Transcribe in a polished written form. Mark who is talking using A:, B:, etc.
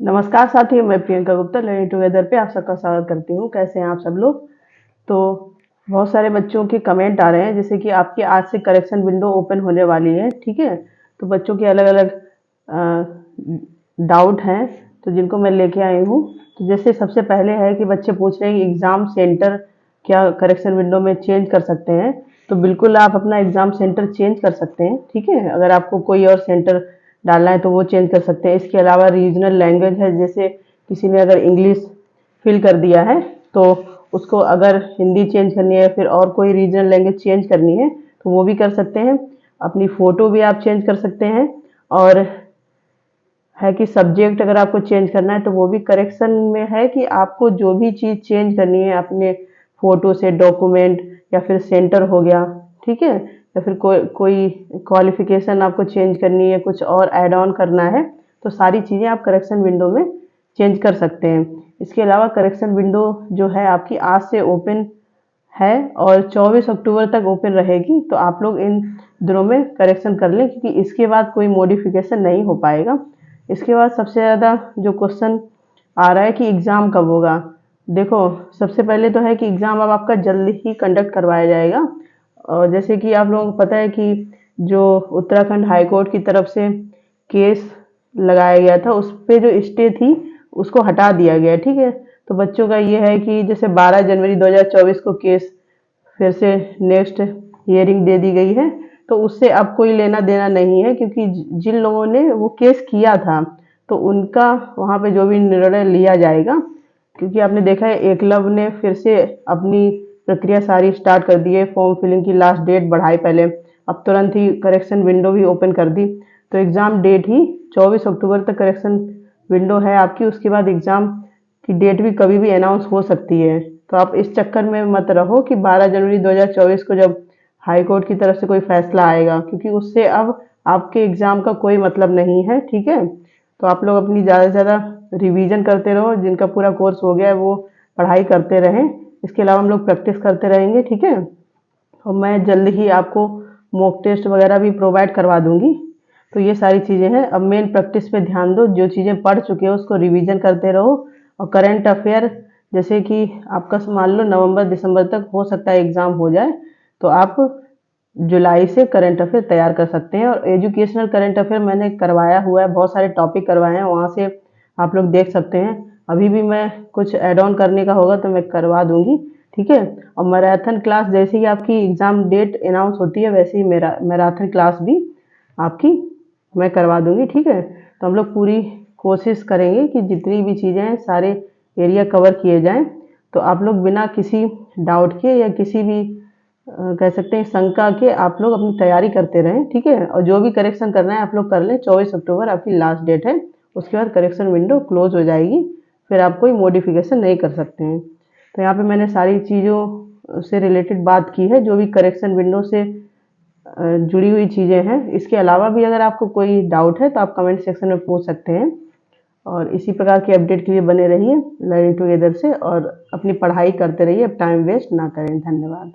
A: नमस्कार साथियों, मैं प्रियंका गुप्ता लर्निंग टुगेदर पे आप सबका स्वागत करती हूँ। कैसे हैं आप सब लोग। तो बहुत सारे बच्चों के कमेंट आ रहे हैं जैसे कि आपकी आज से करेक्शन विंडो ओपन होने वाली है, ठीक है। तो बच्चों के अलग अलग डाउट हैं, तो जिनको मैं लेके आई हूँ। तो जैसे सबसे पहले है कि बच्चे पूछ रहे हैं कि एग्ज़ाम सेंटर क्या करेक्शन विंडो में चेंज कर सकते हैं। तो बिल्कुल आप अपना एग्ज़ाम सेंटर चेंज कर सकते हैं, ठीक है। अगर आपको कोई और सेंटर डालना है तो वो चेंज कर सकते हैं। इसके अलावा रीजनल लैंग्वेज है, जैसे किसी ने अगर इंग्लिश फिल कर दिया है तो उसको अगर हिंदी चेंज करनी है, फिर और कोई रीजनल लैंग्वेज चेंज करनी है तो वो भी कर सकते हैं। अपनी फ़ोटो भी आप चेंज कर सकते हैं। और है कि सब्जेक्ट अगर आपको चेंज करना है तो वो भी करेक्शन में है कि आपको जो भी चीज़ चेंज करनी है अपने फ़ोटो से, डॉक्यूमेंट या फिर सेंटर हो गया, ठीक है। या फिर कोई क्वालिफ़िकेशन आपको चेंज करनी है, कुछ और ऐड ऑन करना है, तो सारी चीज़ें आप करेक्शन विंडो में चेंज कर सकते हैं। इसके अलावा करेक्शन विंडो जो है आपकी आज से ओपन है और 24 अक्टूबर तक ओपन रहेगी। तो आप लोग इन दिनों में करेक्शन कर लें, क्योंकि इसके बाद कोई मॉडिफिकेशन नहीं हो पाएगा। इसके बाद सबसे ज़्यादा जो क्वेश्चन आ रहा है कि एग्ज़ाम कब होगा। देखो, सबसे पहले तो है कि एग्ज़ाम अब आपका जल्द ही कंडक्ट करवाया जाएगा। और जैसे कि आप लोगों को पता है कि जो उत्तराखंड हाई कोर्ट की तरफ से केस लगाया गया था, उस पे जो स्टे थी उसको हटा दिया गया है, ठीक है। तो बच्चों का ये है कि जैसे 12 जनवरी 2024 को केस फिर से नेक्स्ट हियरिंग दे दी गई है, तो उससे अब कोई लेना देना नहीं है, क्योंकि जिन लोगों ने वो केस किया था तो उनका वहाँ पे जो भी निर्णय लिया जाएगा। क्योंकि आपने देखा है एकलव्य ने फिर से अपनी प्रक्रिया सारी स्टार्ट कर दी है, फॉर्म फिलिंग की लास्ट डेट बढ़ाई पहले, अब तुरंत ही करेक्शन विंडो भी ओपन कर दी। तो एग्ज़ाम डेट ही 24 अक्टूबर तक करेक्शन विंडो है आपकी। उसके बाद एग्ज़ाम की डेट भी कभी भी अनाउंस हो सकती है। तो आप इस चक्कर में मत रहो कि 12 जनवरी 2024 को जब हाई कोर्ट की तरफ से कोई फैसला आएगा, क्योंकि उससे अब आपके एग्ज़ाम का कोई मतलब नहीं है, ठीक है। तो आप लोग अपनी ज़्यादा से ज़्यादा रिवीजन करते रहो, जिनका पूरा कोर्स हो गया है वो पढ़ाई करते रहें। इसके अलावा हम लोग प्रैक्टिस करते रहेंगे, ठीक है। और मैं जल्द ही आपको मॉक टेस्ट वगैरह भी प्रोवाइड करवा दूंगी। तो ये सारी चीज़ें हैं। अब मेन प्रैक्टिस पे ध्यान दो, जो चीज़ें पढ़ चुके हो उसको रिवीजन करते रहो। और करंट अफेयर, जैसे कि आपका मान लो नवंबर दिसंबर तक हो सकता है एग्ज़ाम हो जाए, तो आप जुलाई से करंट अफेयर तैयार कर सकते हैं। और एजुकेशनल करंट अफेयर मैंने करवाया हुआ है, बहुत सारे टॉपिक करवाए हैं, वहाँ से आप लोग देख सकते हैं। अभी भी मैं कुछ ऐड ऑन करने का होगा तो मैं करवा दूंगी, ठीक है। और मैराथन क्लास जैसे ही आपकी एग्ज़ाम डेट अनाउंस होती है वैसे ही मेरा मैराथन क्लास भी आपकी मैं करवा दूंगी, ठीक है। तो हम लोग पूरी कोशिश करेंगे कि जितनी भी चीज़ें हैं सारे एरिया कवर किए जाएं। तो आप लोग बिना किसी डाउट के या किसी भी कह सकते हैं शंका के आप लोग अपनी तैयारी करते रहें, ठीक है। और जो भी करेक्शन करना है आप लोग कर लें। 24 अक्टूबर आपकी लास्ट डेट है, उसके बाद करेक्शन विंडो क्लोज हो जाएगी, फिर आप कोई मॉडिफिकेशन नहीं कर सकते हैं। तो यहाँ पे मैंने सारी चीज़ों से रिलेटेड बात की है, जो भी करेक्शन विंडो से जुड़ी हुई चीज़ें हैं। इसके अलावा भी अगर आपको कोई डाउट है तो आप कमेंट सेक्शन में पूछ सकते हैं। और इसी प्रकार की अपडेट के लिए बने रहिए लर्निंग टुगेदर से, और अपनी पढ़ाई करते रहिए। अब टाइम वेस्ट ना करें। धन्यवाद।